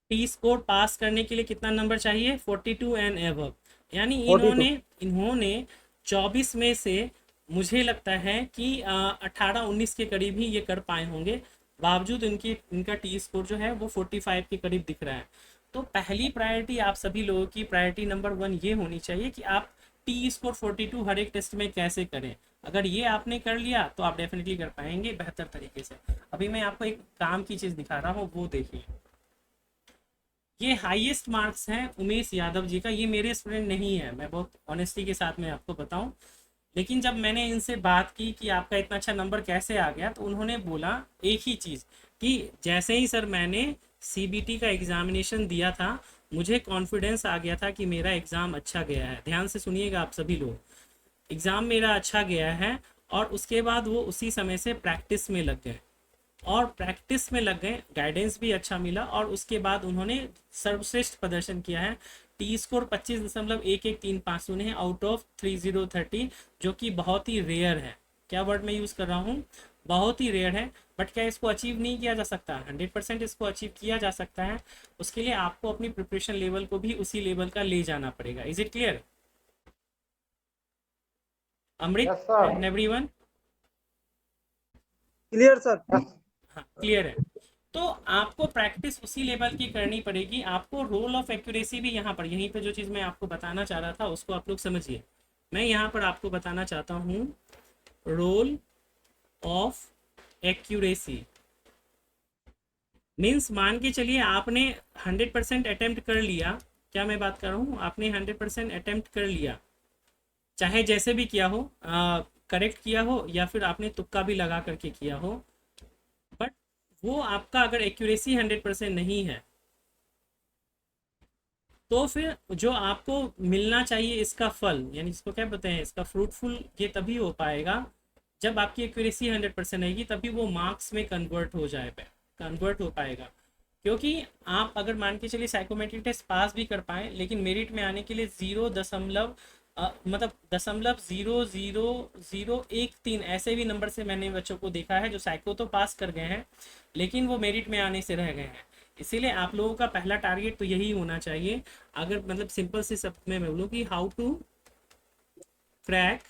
टी स्कोर पास करने के लिए कितना नंबर चाहिए? 42 एंड एबव। यानी 42। इन्होंने 24 में से मुझे लगता है कि 18-19 के करीब ही ये कर पाए होंगे, बावजूद इनका टी स्कोर जो है वो 45 के करीब दिख रहा है। तो पहली प्रायोरिटी आप सभी लोगों की प्रायोरिटी नंबर 1 ये होनी चाहिए कि आप टी स्कोर 42 हर एक टेस्ट में कैसे करें। अगर ये आपने कर लिया तो आप डेफिनेटली कर पाएंगे बेहतर तरीके से। अभी मैं आपको एक काम की चीज़ दिखा रहा हूँ, वो देखिए। ये हाईएस्ट मार्क्स हैं उमेश यादव जी का। ये मेरे स्टूडेंट नहीं है, मैं बहुत ऑनेस्टी के साथ में आपको बताऊं, लेकिन जब मैंने इनसे बात की कि आपका इतना अच्छा नंबर कैसे आ गया, तो उन्होंने बोला एक ही चीज़ कि जैसे ही सर मैंने सीबीटी का एग्जामिनेशन दिया था, मुझे कॉन्फिडेंस आ गया था कि मेरा एग्ज़ाम अच्छा गया है। ध्यान से सुनिएगा आप सभी लोग, एग्ज़ाम मेरा अच्छा गया है। और उसके बाद वो उसी समय से प्रैक्टिस में लग गए, और प्रैक्टिस में लग गए, गाइडेंस भी अच्छा मिला, और उसके बाद उन्होंने सर्वश्रेष्ठ प्रदर्शन किया है। टी स्कोर 25.1135 सुने हैं आउट ऑफ 3030, जो कि बहुत ही रेयर है। क्या वर्ड मैं यूज़ कर रहा हूँ? बहुत ही रेयर है। बट क्या इसको अचीव नहीं किया जा सकता? 100% इसको अचीव किया जा सकता है। उसके लिए आपको अपनी प्रिपरेशन लेवल को भी उसी लेवल का ले जाना पड़ेगा। Is it clear Amrit yes sir. And everyone? Clear sir. Yes. हाँ, क्लियर है। तो आपको प्रैक्टिस उसी लेवल की करनी पड़ेगी। आपको रोल ऑफ एक्यूरेसी भी यहाँ पर, यहीं पे जो चीज़ मैं आपको बताना चाह रहा था उसको आप लोग समझिए। मैं यहाँ पर आपको बताना चाहता हूँ रोल ऑफ एक्यूरेसी। मीन्स मान के चलिए आपने 100% अटेम्प्ट कर लिया। क्या मैं बात कर रहा हूँ? आपने 100% अटेम्प्ट कर लिया, चाहे जैसे भी किया हो, करेक्ट किया हो या फिर आपने तुक्का भी लगा करके किया हो, बट वो आपका अगर एक्यूरेसी 100% नहीं है, तो फिर जो आपको मिलना चाहिए इसका फल, यानी इसको क्या बोलते हैं, इसका फ्रूटफुल, ये तभी हो पाएगा जब आपकी एक्यूरेसी 100% रहेगी, तभी वो मार्क्स में कन्वर्ट हो पाएगा। क्योंकि आप अगर मान के चलिए साइकोमेट्रिक टेस्ट पास भी कर पाए, लेकिन मेरिट में आने के लिए 0.000013 ऐसे भी नंबर से मैंने बच्चों को देखा है जो साइको तो पास कर गए हैं, लेकिन वो मेरिट में आने से रह गए हैं। इसीलिए आप लोगों का पहला टारगेट तो यही होना चाहिए। अगर मतलब सिंपल से शब्द में मैं बोलूँ कि how to crack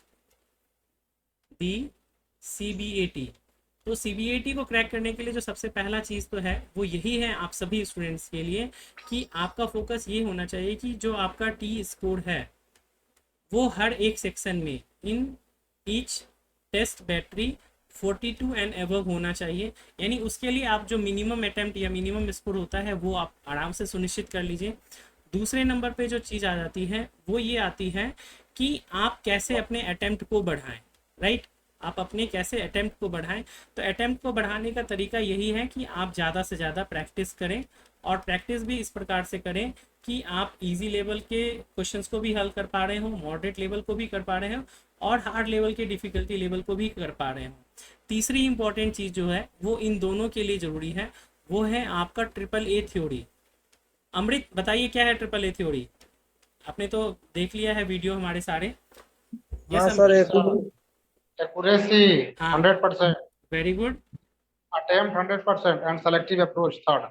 the CBAT, तो CBAT को क्रैक करने के लिए जो सबसे पहला चीज़ तो है वो यही है आप सभी स्टूडेंट्स के लिए, कि आपका फोकस ये होना चाहिए कि जो आपका टी स्कोर है वो हर एक सेक्शन में, in each test battery 42 and above होना चाहिए। यानी उसके लिए आप जो मिनिमम अटेम्प्ट या मिनिमम स्कोर होता है वो आप आराम से सुनिश्चित कर लीजिए। दूसरे नंबर पे जो चीज़ आ जाती है वो ये आती है कि आप कैसे अपने अटेम्प्ट को बढ़ाएं। राइट, आप अपने कैसे अटेम्प्ट को बढ़ाएं। तो अटेम्प्ट को बढ़ाने का तरीका यही है कि आप ज़्यादा से ज़्यादा प्रैक्टिस करें, और प्रैक्टिस भी इस प्रकार से करें कि आप इजी लेवल के क्वेश्चंस को भी हल कर पा रहे हो, मॉडरेट लेवल को भी कर पा रहे हो, और हार्ड लेवल के डिफ़िकल्टी लेवल को भी कर पा रहे हो। तीसरी इंपॉर्टेंट चीज़ जो है वो इन दोनों के लिए ज़रूरी है, वो है आपका ट्रिपल ए थ्योरी। अमृत बताइए क्या है ट्रिपल ए थ्योरी? आपने तो देख लिया है वीडियो हमारे सारे। हाँ यस सर, अमृत? एक्यूरेसी हाँ, 100%, very good. Attempt 100% and selective approach third.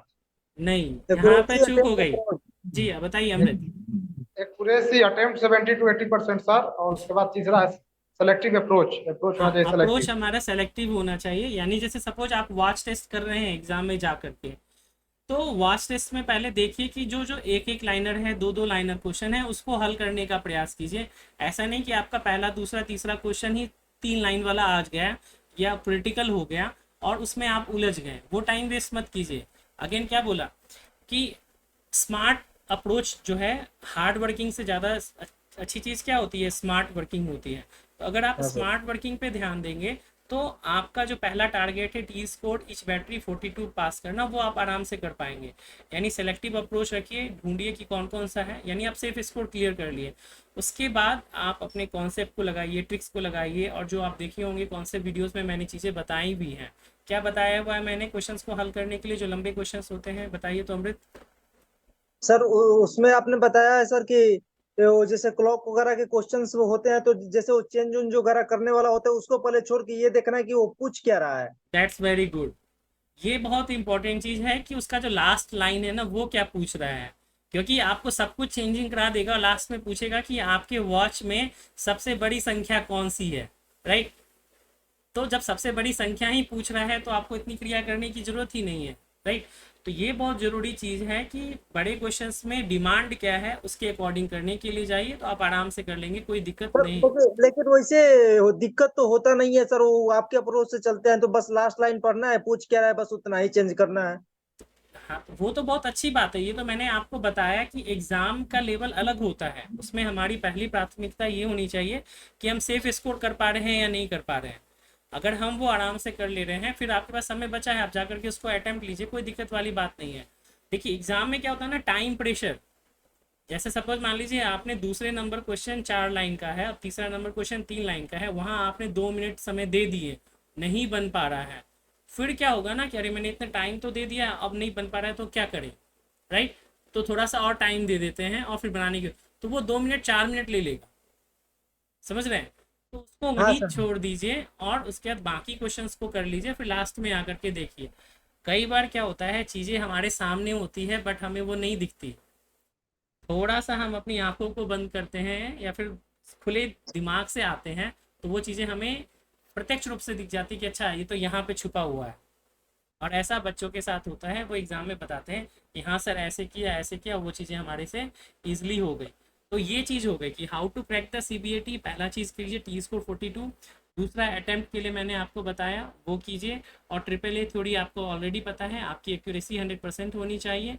नहीं, यहाँ पे एक्यूरेसी चूक हो अटेम्प्ट गई। अप्रोच। जी बताइए अमृत। एक्यूरेसी अटेम्प्ट 70 to 80% सर, और उसके बाद तीसरा है सेलेक्टिव अप्रोच, अप्रोच होना हाँ, चाहिए अप्रोच सेलेक्टिव। हमारा सेलेक्टिव होना चाहिए। यानी जैसे सपोज आप वॉच टेस्ट कर रहे हैं एग्जाम में जा करके, तो वाच टेस्ट में पहले देखिए कि जो जो एक एक लाइनर है, दो दो लाइनर क्वेश्चन है, उसको हल करने का प्रयास कीजिए। ऐसा नहीं कि आपका पहला दूसरा तीसरा क्वेश्चन ही 3 लाइन वाला आ गया या पॉलिटिकल हो गया और उसमें आप उलझ गए, वो टाइम वेस्ट मत कीजिए। अगेन क्या बोला कि स्मार्ट अप्रोच जो है, हार्ड वर्किंग से ज़्यादा अच्छी चीज़ क्या होती है, स्मार्ट वर्किंग होती है। तो अगर आप हाँ सर। स्मार्ट वर्किंग पे ध्यान देंगे तो आपका जो पहला टारगेट है टी स्कोर इच बैटरी 42 पास करना, वो आप आराम से कर पाएंगे। यानी सेलेक्टिव अप्रोच रखिए, ढूंढिए कि कौन कौन सा है, यानी आप सेफ स्कोर क्लियर कर लिए। उसके बाद आप अपने कॉन्सेप्ट को लगाइए, ट्रिक्स को लगाइए, और जो आप देखे होंगे कॉन्सेप्ट वीडियोस में मैंने चीज़ें बताई भी हैं। क्या बताया हुआ है मैंने क्वेश्चंस को हल करने के लिए, जो लंबे क्वेश्चंस होते हैं, बताइए तो अमृत। सर उसमें आपने बताया है सर कि वो जैसे क्लॉक वगैरह के क्वेश्चंस होते हैं, तो जैसे वो चेंज उन जो वगैरह करने वाला होता है उसको पहले छोड़ के ये देखना है कि वो पूछ क्या रहा है। That's very good. ये बहुत इंपॉर्टेंट चीज़ है कि उसका जो लास्ट लाइन है ना, वो क्या पूछ रहा है। क्योंकि आपको सब कुछ चेंजिंग करा देगा और लास्ट में पूछेगा कि आपके वॉच में सबसे बड़ी संख्या कौन सी है, राइट। तो जब सबसे बड़ी संख्या ही पूछ रहा है तो आपको इतनी क्रिया करने की जरूरत ही नहीं है, राइट। तो ये बहुत ज़रूरी चीज़ है कि बड़े क्वेश्चंस में डिमांड क्या है उसके अकॉर्डिंग करने के लिए जाइए, तो आप आराम से कर लेंगे, कोई दिक्कत सर नहीं। लेकिन वैसे दिक्कत तो होता नहीं है सर, वो आपके अप्रोच से चलते हैं तो बस लास्ट लाइन पढ़ना है, पूछ क्या रहा है बस उतना ही चेंज करना है। हाँ, वो तो बहुत अच्छी बात है। ये तो मैंने आपको बताया कि एग्ज़ाम का लेवल अलग होता है, उसमें हमारी पहली प्राथमिकता ये होनी चाहिए कि हम सेफ स्कोर कर पा रहे हैं या नहीं कर पा रहे हैं। अगर हम वो आराम से कर ले रहे हैं, फिर आपके पास समय बचा है, आप जा करके उसको अटेम्प्ट लीजिए, कोई दिक्कत वाली बात नहीं है। देखिए एग्ज़ाम में क्या होता है ना, टाइम प्रेशर। जैसे सपोज मान लीजिए आपने दूसरे नंबर क्वेश्चन 4 लाइन का है, अब तीसरा नंबर क्वेश्चन 3 लाइन का है, वहाँ आपने 2 मिनट समय दे दिए, नहीं बन पा रहा है। फिर क्या होगा ना कि अरे मैंने इतना टाइम तो दे दिया, अब नहीं बन पा रहा है तो क्या करें, राइट। तो थोड़ा सा और टाइम दे देते हैं और फिर बनाने के, तो वो 2 मिनट 4 मिनट ले लेगा, समझ रहे हैं। तो उसको हाँ वहीं सर। छोड़ दीजिए और उसके बाद बाकी क्वेश्चंस को कर लीजिए, फिर लास्ट में आकर के देखिए। कई बार क्या होता है, चीज़ें हमारे सामने होती है बट हमें वो नहीं दिखती। थोड़ा सा हम अपनी आंखों को बंद करते हैं या फिर खुले दिमाग से आते हैं, तो वो चीज़ें हमें प्रत्यक्ष रूप से दिख जाती कि अच्छा ये तो यहाँ पे छुपा हुआ है। और ऐसा बच्चों के साथ होता है, वो एग्ज़ाम में बताते हैं कि हाँ सर ऐसे किया, वो चीज़ें हमारे से ईजिली हो गई। तो ये चीज़ हो गई कि how to crack the CBAT। पहला चीज़ कीजिए टी स्कोर 42। दूसरा अटैम्प्ट के लिए मैंने आपको बताया वो कीजिए। और ट्रिपल ए थ्योरी आपको ऑलरेडी पता है, आपकी एक्यूरेसी 100% होनी चाहिए।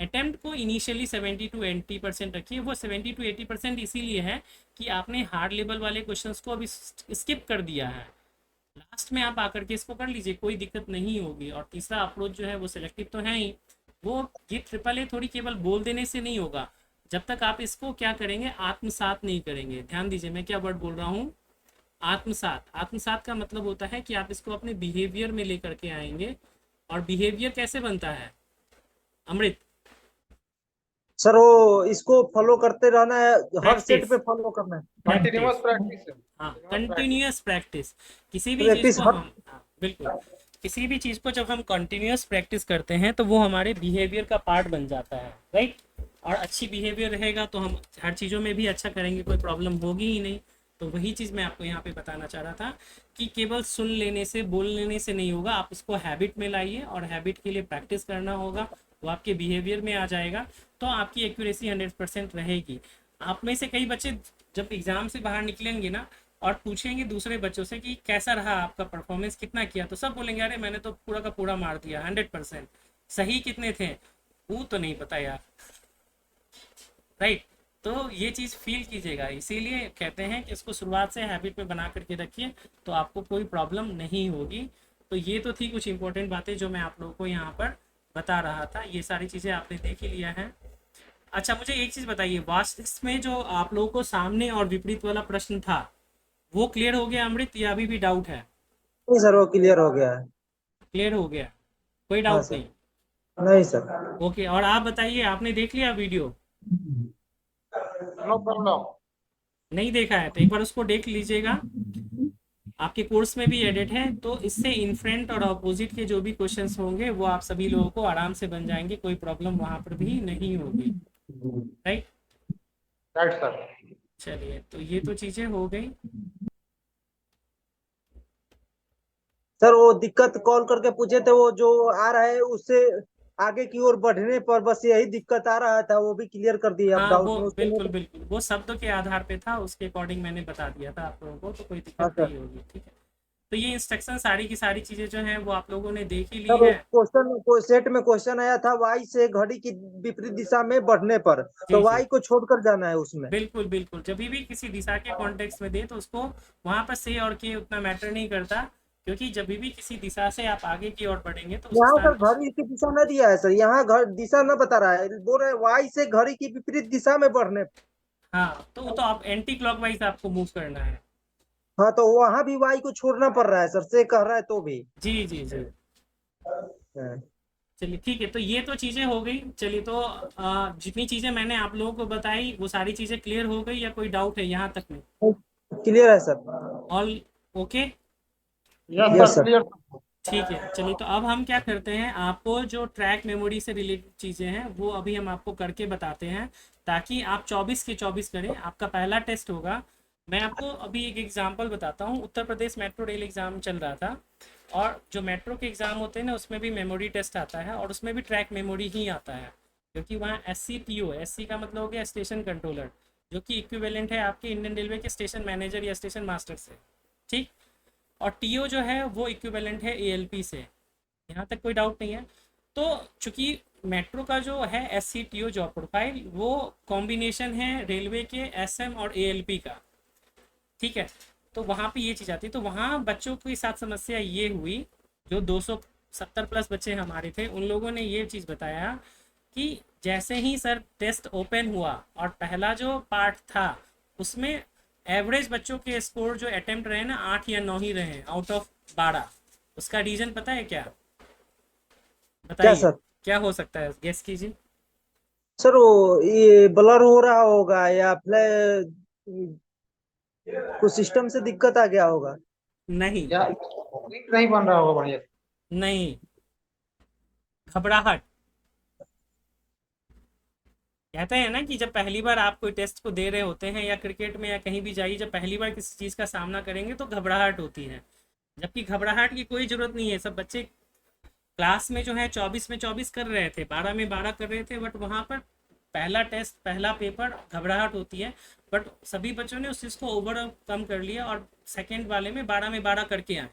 अटैम्प्ट को इनिशियली 70 to 80% रखिए। वो 70 to 80% इसीलिए है कि आपने हार्ड लेवल वाले क्वेश्चंस को अभी स्किप कर दिया है। लास्ट में आप आकर के इसको कर लीजिए, कोई दिक्कत नहीं होगी। और तीसरा अप्रोच जो है वो सिलेक्टिव तो है ही, वो ये ट्रिपल ए थोड़ी केवल बोल देने से नहीं होगा, जब तक आप इसको क्या करेंगे, आत्मसात नहीं करेंगे। ध्यान दीजिए मैं क्या वर्ड बोल रहा हूँ, आत्मसात। आत्मसात का मतलब होता है कि आप इसको अपने बिहेवियर में लेकर के आएंगे। और बिहेवियर कैसे बनता है अमृत? सर वो इसको फॉलो करते रहना है, हर सेट प्रैक्टिस। पे फॉलो करना है। Continuous practice. प्रैक्टिस है, हाँ, कंटिन्यूअस प्रैक्टिस। Continuous practice. किसी भी चीज़ प्रैक्टिस को हर। हम, हाँ बिल्कुल, किसी भी चीज़ को जब हम कंटिन्यूअस प्रैक्टिस करते हैं तो वो हमारे बिहेवियर का पार्ट बन जाता है, राइट। और अच्छी बिहेवियर रहेगा तो हम हर चीज़ों में भी अच्छा करेंगे, कोई प्रॉब्लम होगी ही नहीं। तो वही चीज़ मैं आपको यहाँ पे बताना चाह रहा था कि केवल सुन लेने से, बोल लेने से नहीं होगा, आप उसको हैबिट में लाइए और हैबिट के लिए प्रैक्टिस करना होगा, वो आपके बिहेवियर में आ जाएगा। तो आपकी एक्यूरेसी 100% रहेगी। आप में से कई बच्चे जब एग्ज़ाम से बाहर निकलेंगे ना और पूछेंगे दूसरे बच्चों से कि कैसा रहा आपका परफॉर्मेंस, कितना किया, तो सब बोलेंगे अरे मैंने तो पूरा का पूरा मार दिया 100%। सही कितने थे वो तो नहीं पता यार, राइट। तो ये चीज़ फील कीजिएगा, इसीलिए कहते हैं कि इसको शुरुआत से हैबिट में बना करके रखिए, तो आपको कोई प्रॉब्लम नहीं होगी। तो ये तो थी कुछ इंपॉर्टेंट बातें जो मैं आप लोगों को यहाँ पर बता रहा था। ये सारी चीज़ें आपने देख ही लिया है। अच्छा मुझे एक चीज़ बताइए, वास्तव में जो आप लोगों को सामने और विपरीत वाला प्रश्न था वो क्लियर हो गया अमृत, या अभी भी डाउट है? नहीं सर, वो क्लियर हो गया है। क्लियर हो गया, कोई हाँ डाउट सर। नहीं? नहीं सर। ओके, और आप बताइए आपने देख लिया वीडियो? No problem. नहीं देखा है तो एक बार उसको देख लीजिएगा, आपके कोर्स में भी एडिट है। तो इससे इनफ्रंट और अपोजिट के जो भी क्वेश्चंस होंगे वो आप सभी लोगों को आराम से बन जाएंगे, कोई प्रॉब्लम वहाँ पर भी नहीं होगी, राइट। Right sir. चलिए, तो ये तो चीज़ें हो गई। सर वो दिक्कत कॉल करके पूछे थे, वो जो आ रहा है उससे आगे की ओर बढ़ने पर बस यही दिक्कत आ रहा था, वो भी क्लियर कर दिए अब हाँ डाउट वो में उसके बिल्कुल लिए। बिल्कुल वो शब्द के आधार पे था, उसके अकॉर्डिंग मैंने बता दिया था आप लोगों को, तो कोई हाँ दिक्कत सर। नहीं होगी, ठीक है। तो ये इंस्ट्रक्शन सारी की सारी चीज़ें जो हैं वो आप लोगों ने देख ही ली सर है। क्वेश्चन को सेट में क्वेश्चन आया था, वाई से घड़ी की विपरीत दिशा में बढ़ने पर, जी तो जी वाई को छोड़कर जाना है उसमें। बिल्कुल बिल्कुल, जब भी किसी दिशा के कॉन्टेक्स्ट में दे तो उसको वहां पर से और के उतना मैटर नहीं करता, क्योंकि जब भी किसी दिशा से आप आगे की ओर बढ़ेंगे तो उस यहाँ स्थान सर घड़ी की दिशा न दिया है सर, यहाँ घर दिशा न बता रहा है, बोल रहे हैं वाई से घड़ी की विपरीत दिशा में बढ़ने। हाँ तो वो तो आप एंटी क्लॉकवाइज आपको मूव करना है। हाँ तो वहां भी वाई को छोड़ना पड़ रहा है सर, से कह रहा है तो भी। जी जी जी। हाँ। चलिए ठीक है, तो ये तो चीज़ें हो गई। चलिए तो जितनी चीज़ें मैंने आप लोगों को बताई वो सारी चीज़ें क्लियर हो गई या कोई डाउट है यहाँ तक में? क्लियर है sir. All okay. Yes yes sir, sir. Clear. ठीक है, चलिए तो अब हम क्या करते हैं, आपको जो ट्रैक मेमोरी से रिलेटेड चीज़ें हैं वो अभी हम आपको करके बताते हैं, ताकि आप 24 के 24 करें। आपका पहला टेस्ट होगा। मैं आपको अभी एक एग्जांपल बताता हूँ। Uttar Pradesh metro rail exam चल रहा था, और जो मेट्रो के एग्ज़ाम होते हैं ना उसमें भी मेमोरी टेस्ट आता है, और उसमें भी ट्रैक मेमोरी ही आता है, क्योंकि वहाँ SCTO, SC का मतलब हो गया स्टेशन कंट्रोलर, जो कि इक्विवेलेंट है आपके इंडियन रेलवे के स्टेशन मैनेजर या स्टेशन मास्टर से, ठीक। और टीओ जो है वो इक्विवेलेंट है एएलपी से, यहाँ तक कोई डाउट नहीं है। तो चूंकि मेट्रो का जो है SCTO जॉब प्रोफाइल वो कॉम्बिनेशन है रेलवे के SM और एएलपी का, ठीक है। तो वहाँ पे ये चीज़ आती है, तो वहाँ बच्चों के साथ समस्या ये हुई, जो 270 प्लस बच्चे हमारे थे उन लोगों ने ये चीज़ बताया कि जैसे ही सर टेस्ट ओपन हुआ और पहला जो पार्ट था उसमें एवरेज बच्चों के स्कोर जो अटेम्प्ट रहे ना 8 या 9 ही रहे आउट ऑफ 12। उसका रीज़न पता है क्या? क्या बताइए, सर? क्या हो सकता है, गेस कीजिए। सर वो ये ब्लर हो रहा होगा, या फिर कुछ सिस्टम से दिक्कत आ गया होगा। नहीं या लिंक नहीं बन रहा होगा बढ़िया से। नहीं, घबराहट। कहते हैं ना कि जब पहली बार आप कोई टेस्ट को दे रहे होते हैं या क्रिकेट में या कहीं भी जाइए, जब पहली बार किसी चीज़ का सामना करेंगे तो घबराहट होती है, जबकि घबराहट की कोई ज़रूरत नहीं है। सब बच्चे क्लास में जो है 24 में 24 कर रहे थे, 12 में 12 कर रहे थे, बट वहाँ पर पहला टेस्ट पहला पेपर घबराहट होती है, बट सभी बच्चों ने उस चीज़ को ओवरकम कर लिया और सेकेंड वाले में 12 में 12 करके आए।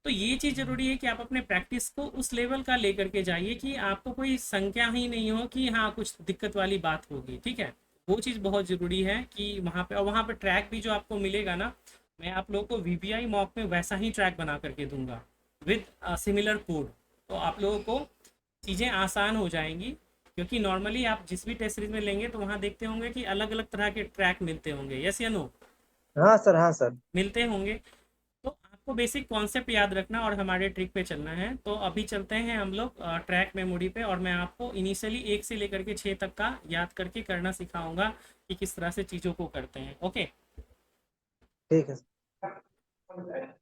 तो ये चीज़ ज़रूरी है कि आप अपने प्रैक्टिस को उस लेवल का लेकर के जाइए कि आपको कोई संख्या ही नहीं हो कि हाँ कुछ दिक्कत वाली बात होगी, ठीक है। वो चीज़ बहुत ज़रूरी है कि वहाँ पे, और वहाँ पे ट्रैक भी जो आपको मिलेगा ना, मैं आप लोगों को VBI मॉक में वैसा ही ट्रैक बना करके दूंगा विद सिमिलर कोड, तो आप लोगों को चीज़ें आसान हो जाएंगी। क्योंकि नॉर्मली आप जिस भी टेस्ट सीरीज में लेंगे तो वहाँ देखते होंगे कि अलग अलग तरह के ट्रैक मिलते होंगे, यस या नो? हाँ सर, हाँ सर। मिलते होंगे। तो आपको बेसिक कॉन्सेप्ट याद रखना और हमारे ट्रिक पे चलना है। तो अभी चलते हैं हम लोग ट्रैक मेमोरी पे, और मैं आपको इनिशियली 1 से लेकर के 6 तक का याद करके करना सिखाऊंगा कि किस तरह से चीज़ों को करते हैं, ओके। ठीक है सर।